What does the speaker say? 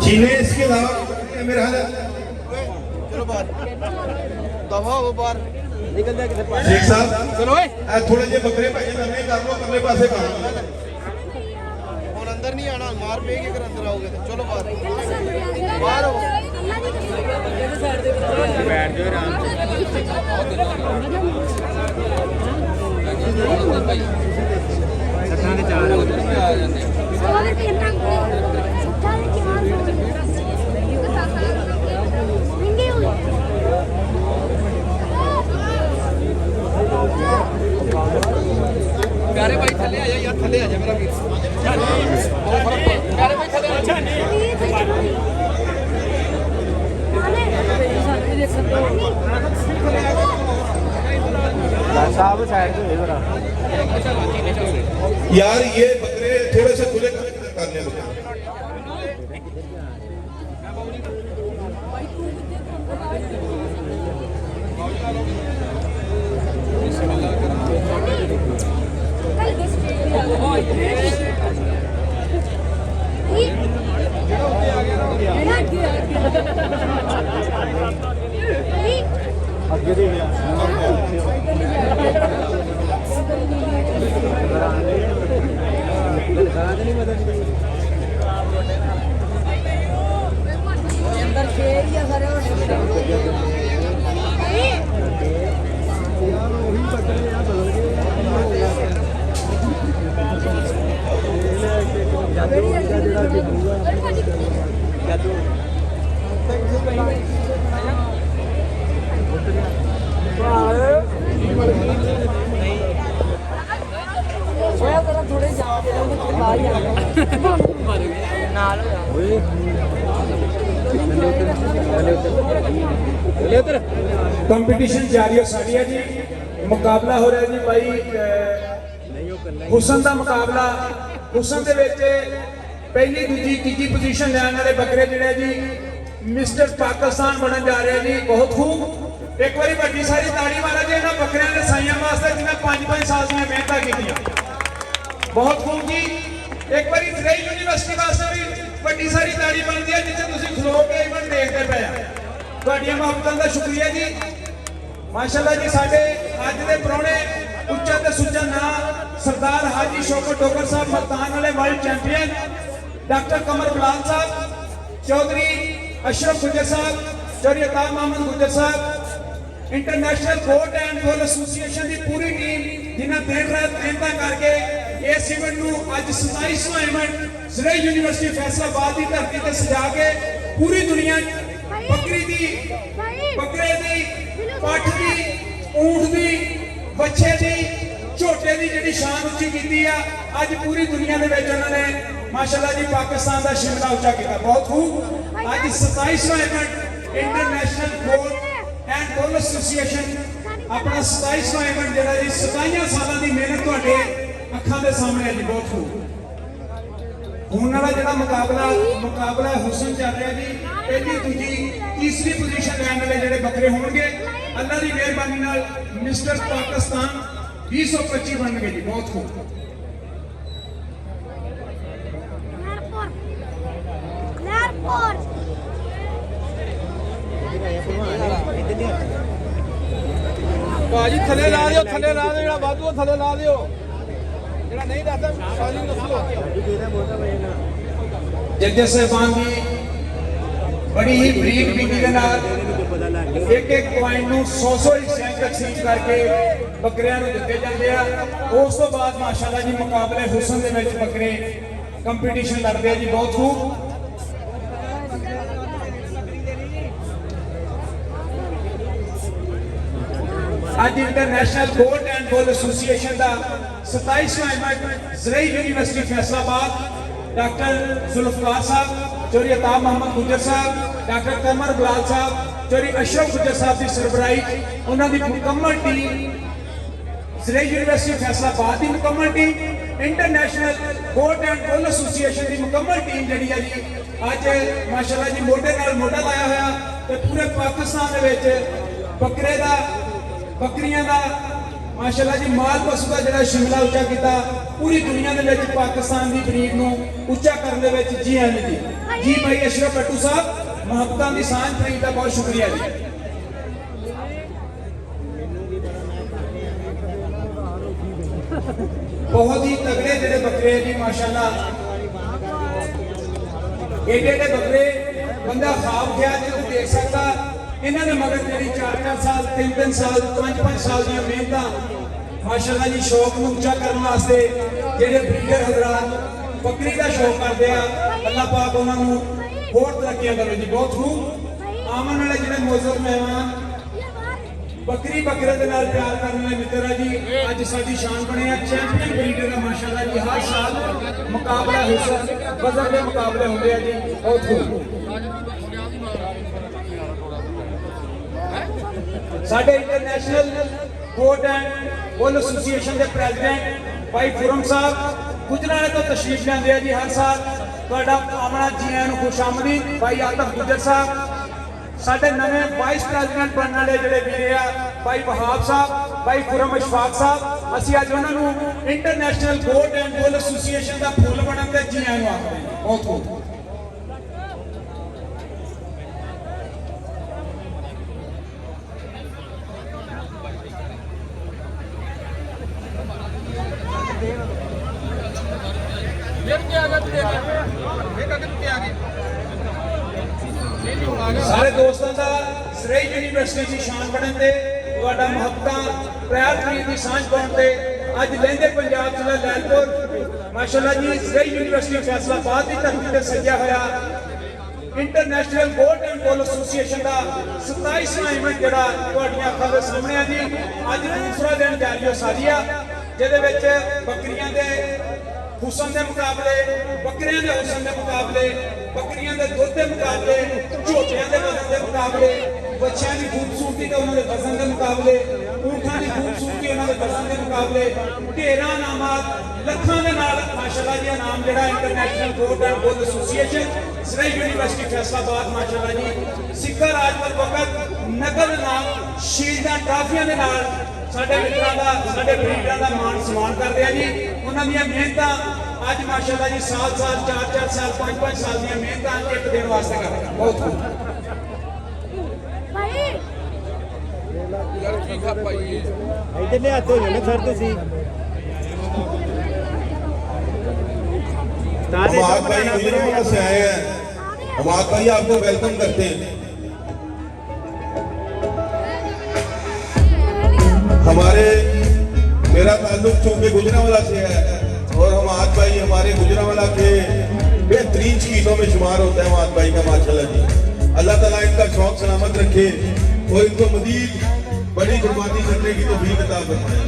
चीने इसके अलावा मेरा हाल चलो बाहर दफा हो बाहर निकल जाए किधर शेख साहब चलो थोड़े जे बकरे भाई नवे कर लो अगले पासे कर लो और अंदर नहीं आना मार पेगी अगर अंदर आओगे तो चलो बाहर बाहर हो बैठ जाओ आराम से सत्तां दे चार आ जाते प्यारे भाई थले आ जा यार थले आ जा मेरा वीर प्यारे भाई थले आ जा साहब साइड पे जरा यार ये बकरे थोड़े से खुले कर ले आगे दे गया अंदर शेर या सारे थोड़े कंपीटिशन जारी है साड़ी है जी मुकाबला हो रहा है जी भाई हुसन का मुकाबला हुसन के पहली दूजी तीजी पोजीशन लैन वाले बकरे जिहड़े जी मिस्टर पाकिस्तान बनन जा रहे हैं जी बहुत खूब एक बार बड़ी सारी ताड़ी मारा जी इन्होंने बकरियां के साइयां वास्ते जिन्हें 5-5 साल से मेहनत की बहुत खूब जी एक बार इजराइल यूनिवर्सिटी वास्ते भी बड़ी सारी ताड़ी बनती है जिसे तुम खलो के इवेंट देखते पे तुहाडियां मुहब्बतां दा शुक्रिया जी माशाअल्लाह जी साडे अज दे प्राहुणे उच्चा ते सुच्चा नां सरदार हाजी शौकत डोगर साहब मल्तान वाले वर्ल्ड चैंपियन डॉक्टर कमर गुलाम साहब चौधरी अशरफ गुजर साहब चौधरी अताब मोहम्मद गुजर साहब international court and ball association की पूरी टीम जिन्हें दिन रात मेहनत करके इस इवेंट को अज 27वां इवेंट ज़िले यूनिवर्सिटी फैसलाबाद की धरती से सजा के पूरी दुनिया बकरी दी बकरे दी पठ दी ऊंट दी बच्चे दी झोटे की जी शान उच्ची की अज पूरी दुनिया के उन्होंने माशाअल्लाह जी पाकिस्तान का शिमला उच्चा किया बहुत खूब अज 27वां event international court and ball association अपना 27वां इवेंट जो 27 सालों की मेहनत तुहाडे अखां दे सामने है जी बहुत खूब होने वाला जो मुकाबला हुसन चल रहा जी पहली दूजी तीसरी पोजीशन लैन वाले जो बकरे होंगे अल्लाह की मेहरबानी नाल मिस्टर पाकिस्तान 2025 बन गए जी बहुत खूब भाजी थले ला दियो जेड़ा वाधू थले ला दियो जेड़ा नहीं रहता शादी नस्लो जज साहबान की बड़ी ही बरीक विधि के नाल एक एक पॉइंट नूं 100 हिस्से तकसीम करके बकरियां नूं दिते जांदे आ उस तो बाद माशाअल्लाह जी मुकाबले हुसन दे विच बकरे कंपीटिशन लड़दे आ जी बहुत खूब आज international court and ball association का 27वां इवेंट ज़िले यूनिवर्सिटी फैसलाबाद डॉक्टर जुल्फकार साहब चौधरी अताब मोहम्मद गुजर साहब डॉक्टर कमर गुलाल साहब चौधरी अशरफ गुजर साहब की सरबराही उन्होंने मुकम्मल टीम ज़िले यूनिवर्सिटी फैसलाबाद की मुकम्मल team international court and ball association की मुकम्मल टीम जी है जी अज माशाअल्लाह जी मोढे नाल मोढा लाया होया ते पूरे पाकिस्तान दे विच बकरे दा बकरियां का माशाअल्लाह जी माल पशु का जो शिमला उच्चा किया ਪੂਰੀ ਦੁਨੀਆ ਦੇ ਵਿੱਚ ਪਾਕਿਸਤਾਨ ਦੀ ਬਰੀਡ ਨੂੰ ਉੱਚਾ ਕਰਨ ਦੇ ਵਿੱਚ ਜੀ ਆਇਆਂ ਜੀ। ਜੀ ਭਾਈ ਅਸ਼ਰਫ ਬੱਟੂ ਸਾਹਿਬ, ਮੁਹੱਬਤਾਂ ਦੀ ਸਾਂਝ ਪ੍ਰੀਤ ਦਾ ਬਹੁਤ ਸ਼ੁਕਰੀਆ ਜੀ। बहुत ही तगड़े जेडे बकरे जी माशाल्लाह, एडे एडे बकरे बंदा खाब गया जो देख सकता। इन्होंने मगर जी 4-4 साल 3-3 साल 5-5 साल दी मेहनत माशाल्लाह जी शौक को ऊंचा करने वास्ते जेडे ब्रीडर हजरात बकरी का शौक करते हैं, अल्लाह पाक उन्होंने होर तरक्कियां करे जी। बहुत खूब आमन वाले जेडे मौजूद मेहमान बकरी बकरे के नाल प्यार करने वाले मित्र है जी, अज साडी शान बने हैं। चैंपियन ब्रीडर का माशाल्लाह जी हर साल मुकाबला हुसन वजन के मुकाबले होंगे हैं जी। बहुत खूब साडे international court and bull association के प्रेसिडेंट भाई खुरम साहब गुजरात तो तशरीफ लाते हैं जी। हर साल तुहाडा आमना जी आयां नूं खुश आमदीद। भाई आतफ गुजर साहब साडे नवे वाइस प्रेसिडेंट बनने वाले जोड़े वीरे आ भाई वहाब साहब, भाई खुरम अशफाक साहब, असी अज उन्होंने international goat and bull association का फुल बनन ते जी आयां आखदे हैं। बहुत खूब सारे दोस्तों का सरेई यूनिवर्सिटी की शान बनने ते तुहाडा मुहब्बतां प्यार प्रीत की सांझ पाउण ते अज लहिंदे पंजाब जिला लैलपुर माशाल्लाह जी सरेई यूनिवर्सिटी फैसलाबाद की धरती ते सजया होया international goat and bull association का 27वां इवेंट जिहड़ा तुहाडीआं अखां दे सामने है जी। अज दूसरा दिन जारी हो सारी आ जिहदे विच बकरियां दे हुसन के मुकाबले, बकरियां के हुसन के मुकाबले, बकरियां के दुध के मुकाबले, झोटियां के वजन के मुकाबले, बच्चों की खूबसूरती के उन्होंने वजन के मुकाबले, ऊँटां की खूबसूरती उन्होंने वजन के मुकाबले, ढेरां इनामात लखां दे नाल माशाल्लाह जी इनाम जिहड़ा international goat and bull association सरेई यूनिवर्सिटी फैसलाबाद माशाल्लाह जी सिक्का राज पर वक्त नकद इनाम शील्डां ट्राफियां दे नाल साडे मित्रां दा साडे ब्रीडरां दा मान सम्मान करदे आ जी। उन्हां दीयां मेहनतां अज माशाल्लाह जी साल 4-4 साल 5-5 साल दीयां मेहनतां एक दिन वास्ते करदे आ। बहुत खूब यार ठीक है भाई इधरले हाथ हो जाने सर तुसी हमाद भाई गुजरावाला से आए हैं। हमाद भाई आपको वेलकम करते हैं। हमारे मेरा ताल्लुक चूंकि गुजरावाला से है और हमाद भाई हमारे गुजरावाला के बेहतरीन शकीनों में शुमार होता है। हमाद भाई का माशाल्लाह जी अल्लाह ताला इनका शौक सलामत रखे और इनको मजीद बड़ी कुर्बानी करने की तौफीक अता फरमाए।